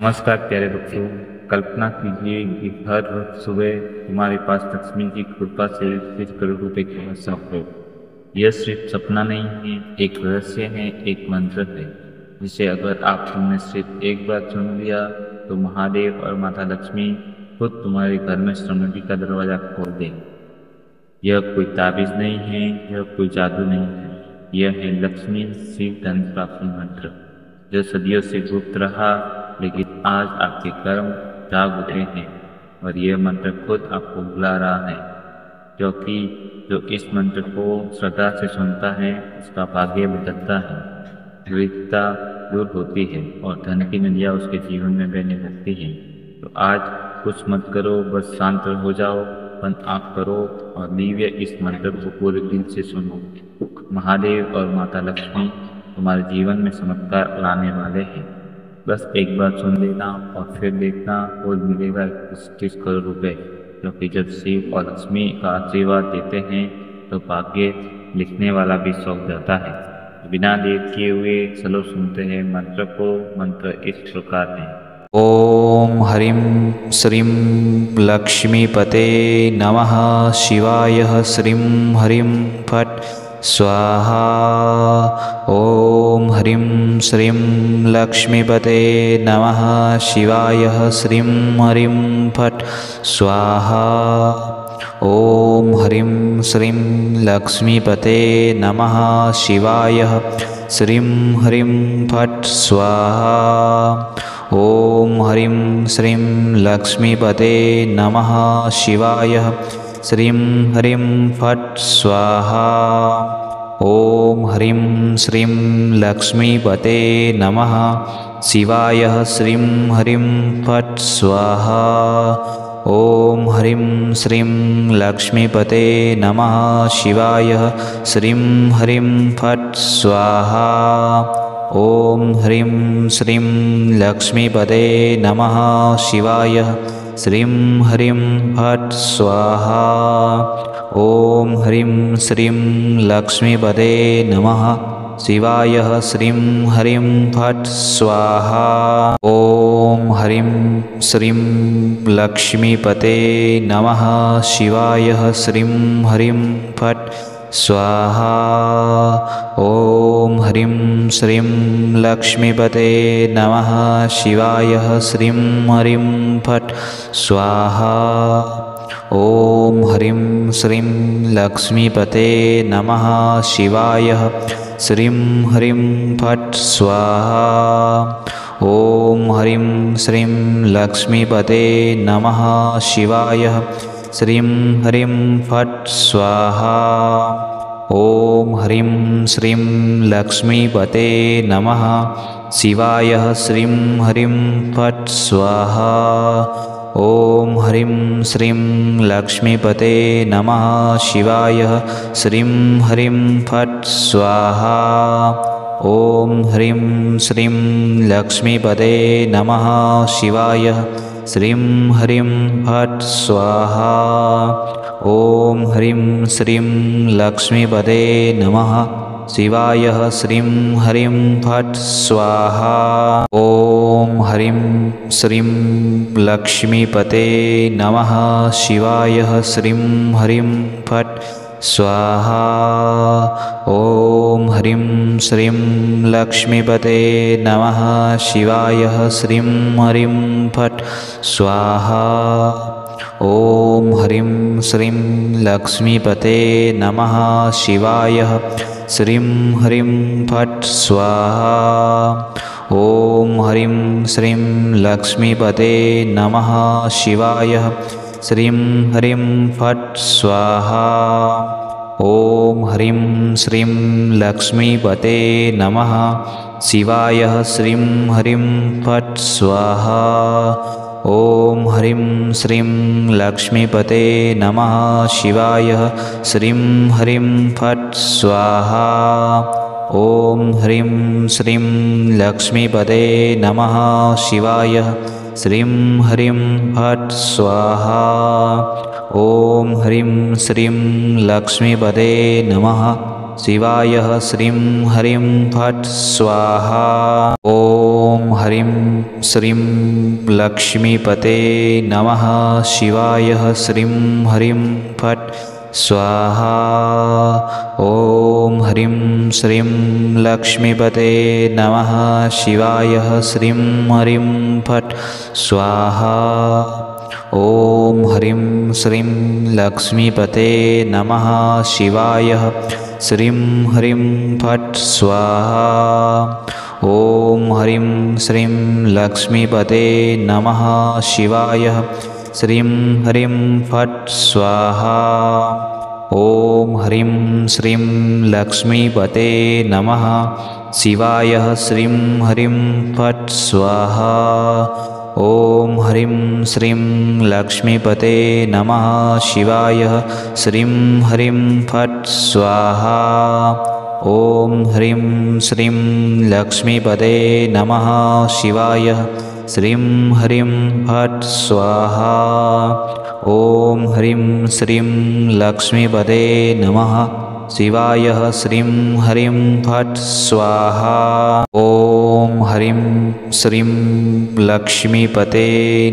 नमस्कार प्यारे बच्चों, कल्पना कीजिए कि हर रोज सुबह तुम्हारे पास लक्ष्मी की कृपा से 30 करोड़ रुपए की वर्षा हो। यह सिर्फ सपना नहीं है, एक रहस्य है, एक मंत्र है जिसे अगर तुमने सिर्फ एक बार सुन लिया तो महादेव और माता लक्ष्मी खुद तुम्हारे घर में समृद्धि का दरवाजा खोल दे। यह कोई ताबीज नहीं है, यह कोई जादू नहीं है, यह है लक्ष्मी शिव धन प्राप्ति मंत्र जो सदियों से गुप्त रहा, लेकिन आज आपके कर्म जाग उठे हैं और यह मंत्र खुद आपको बुला रहा है, क्योंकि जो इस मंत्र को श्रद्धा से सुनता है उसका भाग्य बदलता है, विविधता दूर होती है और धन की नदियाँ उसके जीवन में बहने लगती हैं। तो आज कुछ मत करो, बस शांत हो जाओ, बंद आँख करो और लीजिए इस मंत्र को पूरे दिल से सुनो। महादेव और माता लक्ष्मी तुम्हारे जीवन में चमत्कार लाने वाले हैं। बस एक बार सुन लेना और फिर देखना, और मिलेगा 30 करोड़ रुपए, क्योंकि जब शिव और लक्ष्मी का आशीर्वाद देते हैं तो भाग्य लिखने वाला भी सौंप जाता है। बिना देर किए हुए चलो सुनते हैं मंत्र को। मंत्र इस प्रकार है। ओम ह्रीं श्रीं लक्ष्मीपते नमः शिवाय श्रीं ह्रीं फट् स्वाहा। ओम ह्रीं श्रीं लक्ष्मीपते नमः शिवाय श्रीं ह्रीं फट् स्वाहा। ओम ह्रीं श्रीं लक्ष्मीपते नमः शिवाय श्रीं ह्रीं फट् स्वाहा। ओम ह्रीं श्रीं लक्ष्मीपते नमः शिवाय श्रीं ह्रीं फट् स्वाहा। ओम ह्रीं श्रीं लक्ष्मीपते नमः शिवाय श्रीं ह्रीं फट् स्वाहा। ओम ह्रीं श्रीं लक्ष्मीपते नमः शिवाय श्रीं ह्रीं फट् स्वाहा। ओम ह्रीं श्रीं लक्ष्मीपते नमः शिवाय श्रीं ह्रीं फट् स्वाहा। ओम ह्रीं श्रीं लक्ष्मीपते नमः शिवाय श्रीं ह्रीं फट् स्वाहा। ओम ह्रीं श्रीं लक्ष्मीपते नमः शिवाय श्रीं ह्रीं फट् स्वाहा। ओम ह्रीं श्रीं लक्ष्मीपते नमः शिवाय श्रीं ह्रीं फट् स्वाहा। ओम ह्रीं श्रीं लक्ष्मीपते नमः शिवाय श्रीं ह्रीं फट् स्वाहा। ओम ह्रीं श्रीं लक्ष्मीपते नमः शिवाय श्रीं ह्रीं फट् स्वाहा। ओम ह्रीं श्रीं लक्ष्मीपते नमः शिवाय श्रीं ह्रीं फट् स्वाहा। ओम ह्रीं श्रीं लक्ष्मीपते नमः शिवाय श्रीं ह्रीं फट् स्वाहा। ओम ह्रीं श्रीं लक्ष्मीपते नमः शिवाय श्रीं ह्रीं फट् स्वाहा। ओम ह्रीं श्रीं लक्ष्मीपते नमः शिवाय श्रीं ह्रीं फट् स्वाहा। ओम ह्रीं श्रीं लक्ष्मीपते नमः शिवाय श्रीं ह्रीं फट् स्वाहा। ओम ह्रीं श्रीं लक्ष्मीपते नमः शिवाय श्रीं ह्रीं फट् स्वाहा। ओम ह्रीं श्रीं लक्ष्मीपते नमः शिवाय श्रीं ह्रीं फट् स्वाहा। ओम ह्रीं श्रीं लक्ष्मीपते नमः शिवाय श्रीं ह्रीं फट् स्वाहा। ओम ह्रीं श्रीं लक्ष्मीपते नमः शिवाय श्रीं ह्रीं फट् स्वाहा। ओम ह्रीं श्रीं लक्ष्मीपते नमः शिवाय श्रीं ह्रीं फट् स्वाहा। ओम ह्रीं श्रीं लक्ष्मीपते नमः शिवाय श्रीं ह्रीं फट् स्वाहा। ओम ह्रीं श्रीं लक्ष्मीपते नमः शिवाय श्रीं ह्रीं फट् स्वाहा। ओम ॐ हरिं श्रीं लक्ष्मीपते नमः शिवाय श्रीं हरिं फट् स्वाहा ॐ हरिं श्रीं लक्ष्मीपते नमः शिवाय श्रीं हरिं फट् स्वाहा ॐ हरिं श्रीं लक्ष्मीपते नमः शिवाय श्रीं हरिं फट् स्वाहा ॐ हरिं श्रीं लक्ष्मीपते नमः शिवाय श्रीं हरिं फट् स्वाहा ॐ हरिं श्रीं लक्ष्मीपते नमः शिवाय श्रीं हरिं फट् स्वाहा ॐ हरिं श्रीं लक्ष्मीपते नमः शिवाय श्रीं हरिं फट् स्वाहा ॐ हरिं श्रीं लक्ष्मीपते नमः शिवाय श्रीं हरिं फट् स्वाहा ॐ हरिं श्रीं लक्ष्मीपते नमः शिवाय श्रीं हरिं फट् स्वाहा ॐ हरिं श्रीं लक्ष्मीपते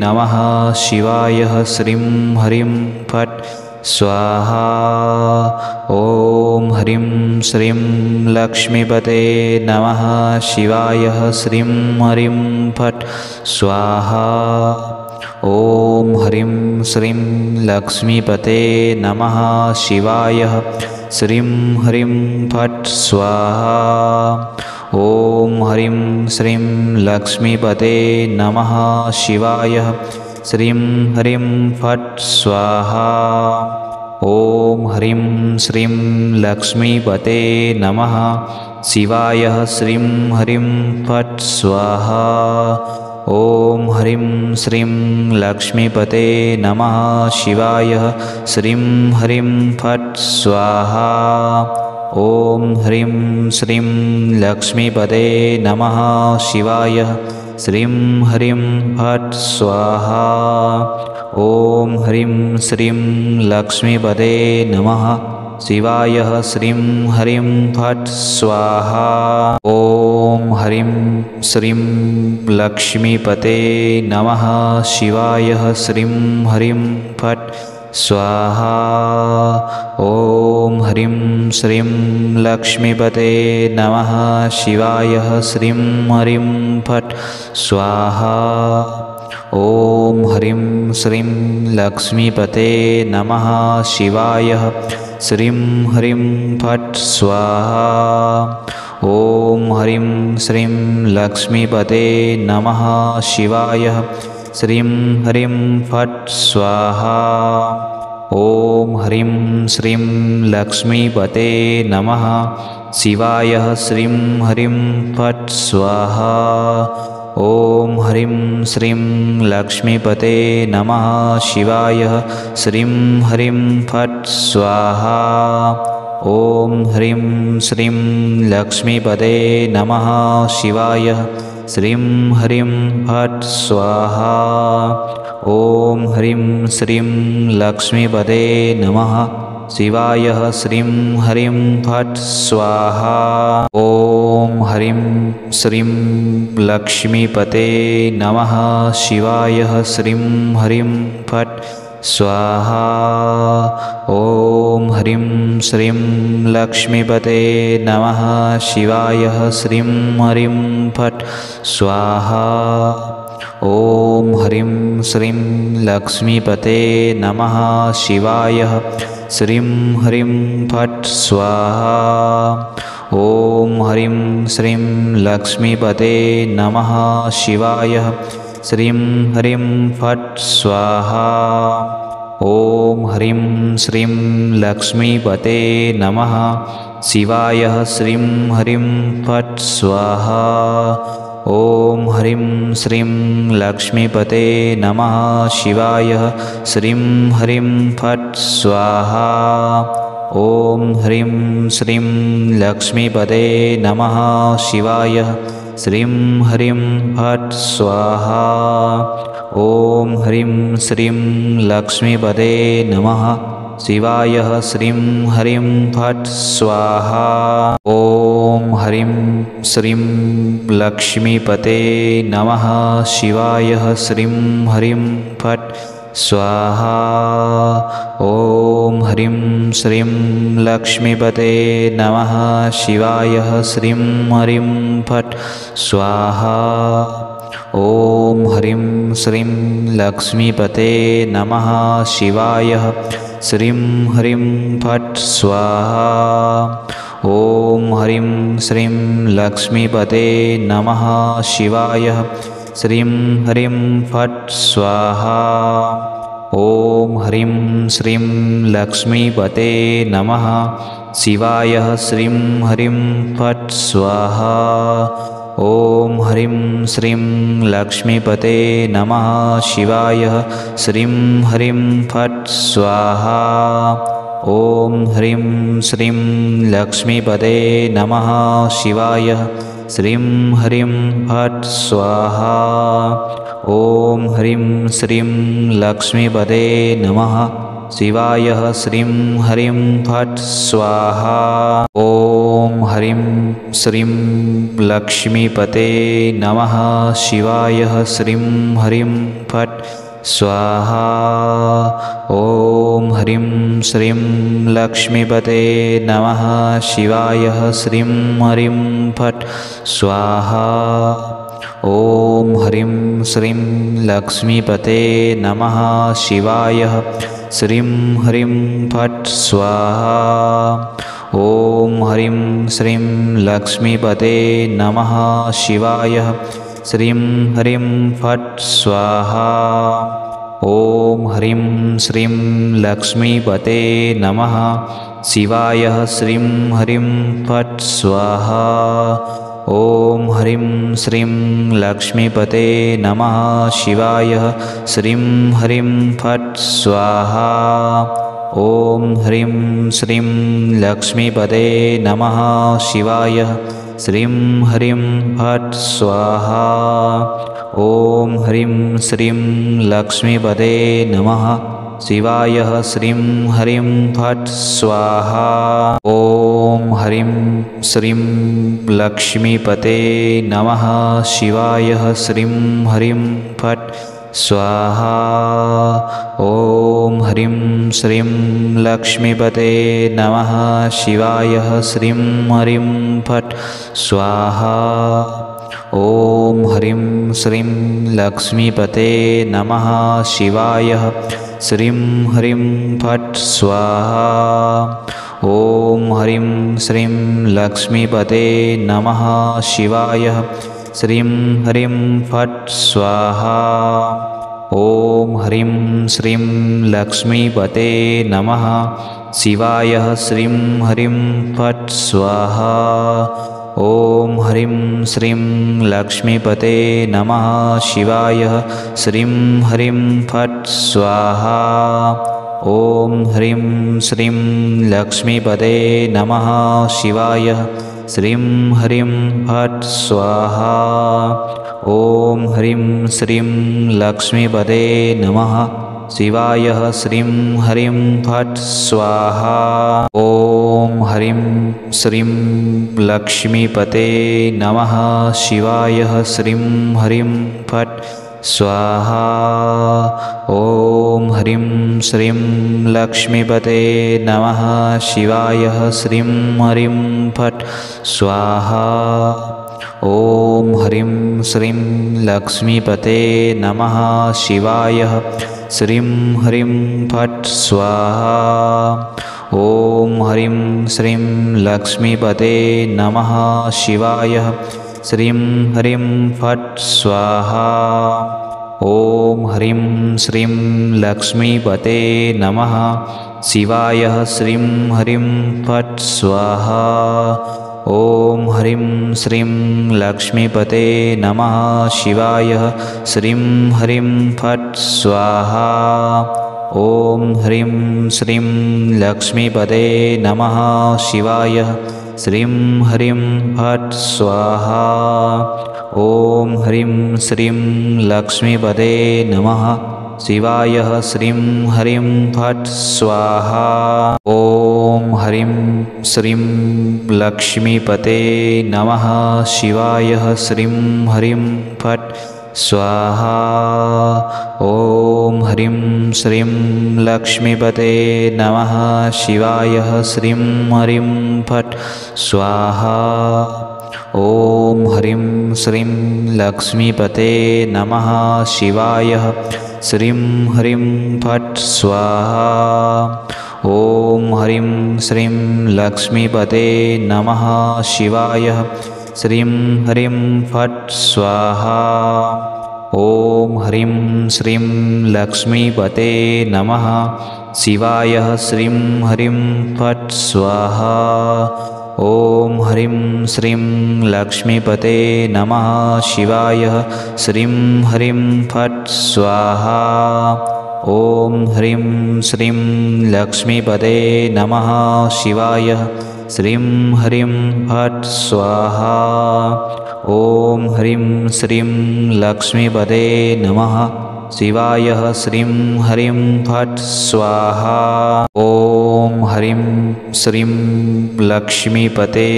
नमः शिवाय श्रीं हरिं फट् स्वाहा ॐ हरिं श्रीं लक्ष्मीपते नमः शिवाय श्रीं हरिं फट् स्वाहा ॐ हरिं श्रीं लक्ष्मीपते नमः शिवाय श्रीं हरिं फट् स्वाहा ॐ हरिं श्रीं लक्ष्मीपते नमः शिवाय श्रीं हरिं फट् स्वाहा ॐ हरिं श्रीं लक्ष्मीपते नमः शिवाय श्रीं हरिं फट् स्वाहा ॐ हरिं श्रीं लक्ष्मीपते नमः शिवाय श्रीं हरिं फट् स्वाहा ॐ हरिं श्रीं लक्ष्मीपते नमः शिवाय श्रीं हरिं फट् स्वाहा ॐ हरिं श्रीं लक्ष्मीपते नमः शिवाय श्रीं हरिं फट् स्वाहा ॐ हरिं श्रीं लक्ष्मीपते नमः शिवाय श्रीं हरिं फट् स्वाहा ॐ हरिं श्रीं लक्ष्मीपते नमः शिवाय श्रीं हरिं फट् स्वाहा ॐ हरिं श्रीं लक्ष्मीपते नमः शिवाय श्रीं हरिं फट् स्वाहा ॐ हरिं श्रीं लक्ष्मीपते नमः शिवाय श्रीं हरिं फट् स्वाहा ॐ हरिं श्रीं लक्ष्मीपते नमः शिवाय श्रीं हरिं फट् स्वाहा ॐ हरिं श्रीं लक्ष्मीपते नमः शिवाय श्रीं हरिं फट् स्वाहा ॐ हरिं श्रीं लक्ष्मीपते नमः शिवाय श्रीं हरिं फट् स्वाहा ॐ हरिं श्रीं लक्ष्मीपते नमः शिवाय श्रीं हरिं फट् स्वाहा ॐ हरिं श्रीं लक्ष्मीपते नमः शिवाय श्रीं हरिं फट् स्वाहा ॐ हरिं श्रीं लक्ष्मीपते नमः शिवाय श्रीं हरिं फट् स्वाहा ॐ हरिं श्रीं लक्ष्मीपते नमः शिवाय श्रीं हरिं फट् स्वाहा ॐ हरिं श्रीं लक्ष्मीपते नमः शिवाय श्रीं हरिं फट् स्वाहा ॐ हरिं श्रीं लक्ष्मीपते नमः शिवाय श्रीं हरिं फट् स्वाहा ॐ हरिं श्रीं लक्ष्मीपते नमः शिवाय श्रीं हरिं फट् स्वाहा ॐ हरिं श्रीं लक्ष्मीपते नमः शिवाय श्रीं हरिं फट् स्वाहा ॐ हरिं श्रीं लक्ष्मीपते नमः शिवाय श्रीं हरिं फट् स्वाहा ॐ ॐ ह्रीं श्रीं लक्ष्मीपते नमः शिवाय श्रीं ह्रीं फट् स्वाहा ॐ ह्रीं श्रीं लक्ष्मीपते नमः शिवाय श्रीं ह्रीं फट् स्वाहा ॐ ह्रीं श्रीं लक्ष्मीपते नमः शिवाय श्रीं ह्रीं फट् स्वाहा ॐ ह्रीं श्रीं लक्ष्मीपते नमः शिवाय श्रीं ह्रीं फट् स्वाहा ॐ ह्रीं श्रीं लक्ष्मीपते नमः शिवाय श्रीं ह्रीं फट् स्वाहा ॐ ह्रीं श्रीं लक्ष्मीपते नमः शिवाय श्रीं ह्रीं फट् स्वाहा ॐ ह्रीं श्रीं लक्ष्मीपते नमः शिवाय श्रीं ह्रीं फट् स्वाहा ॐ ह्रीं श्रीं लक्ष्मीपते नमः शिवाय श्रीं ह्रीं फट् स्वाहा ॐ ह्रीं श्रीं लक्ष्मीपते नमः शिवाय श्रीं ह्रीं फट् स्वाहा ॐ ह्रीं श्रीं लक्ष्मीपते नमः शिवाय श्रीं ह्रीं फट् स्वाहा ॐ ह्रीं श्रीं लक्ष्मीपते नमः शिवाय श्रीं ह्रीं फट् स्वाहा ॐ ह्रीं श्रीं लक्ष्मीपते नमः शिवाय श्रीं ह्रीं फट् स्वाहा ॐ ह्रीं श्रीं लक्ष्मीपते नमः शिवाय श्रीं ह्रीं फट् स्वाहा ॐ ह्रीं श्रीं लक्ष्मीपते नमः शिवाय श्रीं ह्रीं फट् स्वाहा ॐ ह्रीं श्रीं लक्ष्मीपते नमः शिवाय श्रीं ह्रीं फट् स्वाहा ॐ ह्रीं श्रीं लक्ष्मीपते नमः शिवाय श्रीं ह्रीं फट् स्वाहा ॐ ह्रीं श्रीं लक्ष्मीपते नमः शिवाय श्रीं ह्रीं फट् स्वाहा ॐ ह्रीं श्रीं लक्ष्मीपते नमः शिवाय श्रीं ह्रीं फट् स्वाहा ॐ ह्रीं श्रीं लक्ष्मीपते नमः शिवाय श्रीं ह्रीं फट् स्वाहा ॐ ह्रीं श्रीं लक्ष्मीपते नमः शिवाय श्रीं ह्रीं फट् स्वाहा ॐ ह्रीं श्रीं लक्ष्मीपते नमः शिवाय श्रीं ह्रीं फट् स्वाहा ॐ ह्रीं श्रीं लक्ष्मीपते नमः शिवाय श्रीं ह्रीं फट् स्वाहा ॐ ह्रीं श्रीं लक्ष्मीपते नमः शिवाय श्रीं ह्रीं फट् स्वाहा ॐ ह्रीं श्रीं लक्ष्मीपते नमः शिवाय श्रीं ह्रीं फट् स्वाहा ॐ ह्रीं श्रीं लक्ष्मीपते नमः शिवाय श्रीं ह्रीं फट् स्वाहा ॐ ह्रीं श्रीं लक्ष्मीपते नमः शिवाय श्रीं ह्रीं फट् स्वाहा ॐ ह्रीं श्रीं लक्ष्मीपते नमः शिवाय श्रीं ह्रीं फट् स्वाहा ॐ ह्रीं श्रीं लक्ष्मीपते नमः शिवाय श्रीं ह्रीं फट् स्वाहा ॐ ह्रीं श्रीं लक्ष्मीपते नमः शिवाय श्रीं ह्रीं फट् स्वाहा ॐ ह्रीं श्रीं लक्ष्मीपते नमः शिवाय श्रीं ह्रीं फट् स्वाहा ॐ ह्रीं श्रीं लक्ष्मीपते नमः शिवाय श्रीं ह्रीं फट् स्वाहा ॐ ह्रीं श्रीं लक्ष्मीपते नमः शिवाय श्रीं ह्रीं फट् स्वाहा ॐ ह्रीं श्रीं लक्ष्मीपते नमः शिवाय श्रीं हरिं फट् स्वाहा ॐ ह्रीं श्रीं लक्ष्मीपते नमः शिवाय श्रीं हरिं फट् स्वाहा ॐ ह्रीं श्रीं लक्ष्मीपते नमः शिवाय श्रीं हरिं फट् स्वाहा ॐ ह्रीं श्रीं लक्ष्मीपते नमः शिवाय श्रीं हरिं फट् स्वाहा ॐ ह्रीं श्रीं लक्ष्मीपते नमः शिवाय श्रीं हरिं फट् स्वाहा ॐ ह्रीं श्रीं लक्ष्मीपते नमः शिवाय श्रीं हरिं फट् स्वाहा ॐ ह्रीं श्रीं लक्ष्मीपते नमः शिवाय श्रीं हरिं फट् स्वाहा ॐ ह्रीं श्रीं लक्ष्मीपते नमः शिवाय श्रीं हरिं फट् स्वाहा ॐ ह्रीं श्रीं लक्ष्मीपते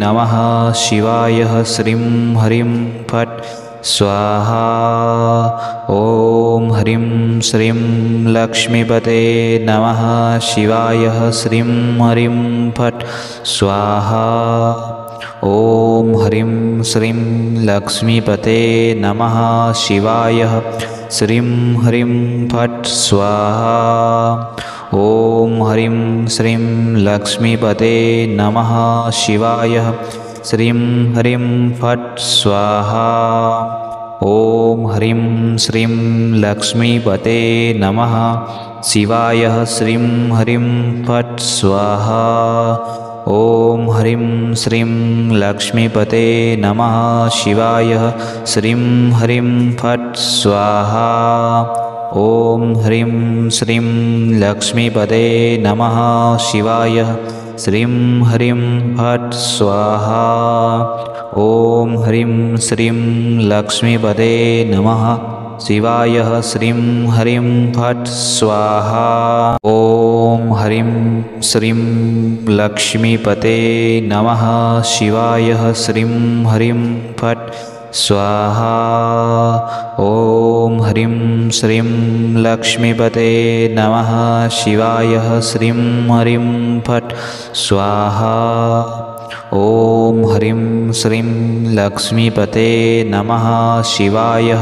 नमः शिवाय श्रीं हरिं फट् स्वाहा ॐ ह्रीं श्रीं लक्ष्मीपते नमः शिवाय श्रीं हरिं फट् स्वाहा ॐ ह्रीं श्रीं लक्ष्मीपते नमः शिवाय श्रीं हरिं फट् स्वाहा ॐ ह्रीं श्रीं लक्ष्मीपते नमः शिवाय श्रीं हरिं फट् स्वाहा ॐ ह्रीं श्रीं लक्ष्मीपते नमः शिवाय श्रीं हरिं फट् स्वाहा ॐ ह्रीं श्रीं लक्ष्मीपते नमः शिवाय श्रीं हरिं फट् स्वाहा ॐ ह्रीं श्रीं लक्ष्मीपते नमः शिवाय श्रीं हरिं फट् स्वाहा ॐ ह्रीं श्रीं लक्ष्मीपते नमः शिवाय श्रीं हरिं फट् स्वाहा ॐ ह्रीं श्रीं लक्ष्मीपते नमः शिवाय श्रीं हरिं फट् स्वाहा ॐ ह्रीं श्रीं लक्ष्मीपते नमः शिवाय श्रीं हरिं फट् स्वाहा ॐ ह्रीं श्रीं लक्ष्मीपते नमः शिवाय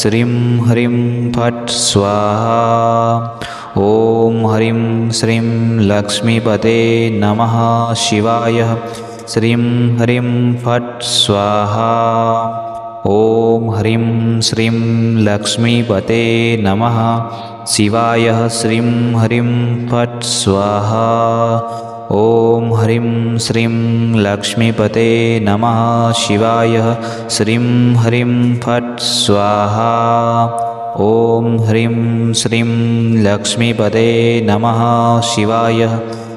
श्रीं हरिं फट् स्वाहा ॐ ह्रीं श्रीं लक्ष्मीपते नमः शिवाय श्रीं हरिं फट् स्वाहा ॐ ह्रीं श्रीं लक्ष्मीपते नमः शिवाय श्रीं हरिं फट् स्वाहा ॐ ह्रीं श्रीं लक्ष्मीपते नमः शिवाय श्रीं हरिं फट् स्वाहा ॐ ह्रीं श्रीं लक्ष्मीपते नमः शिवाय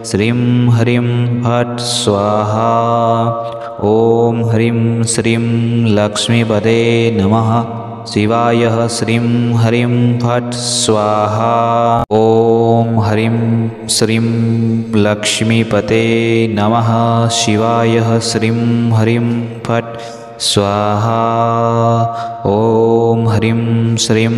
श्रीं हरिं फट् स्वाहा ॐ ह्रीं श्रीं लक्ष्मीपते नमः शिवाय श्रीं हरिं फट् स्वाहा ॐ ह्रीं श्रीं लक्ष्मीपते नमः शिवाय श्रीं हरिं फट् स्वाहा ॐ ह्रीं श्रीं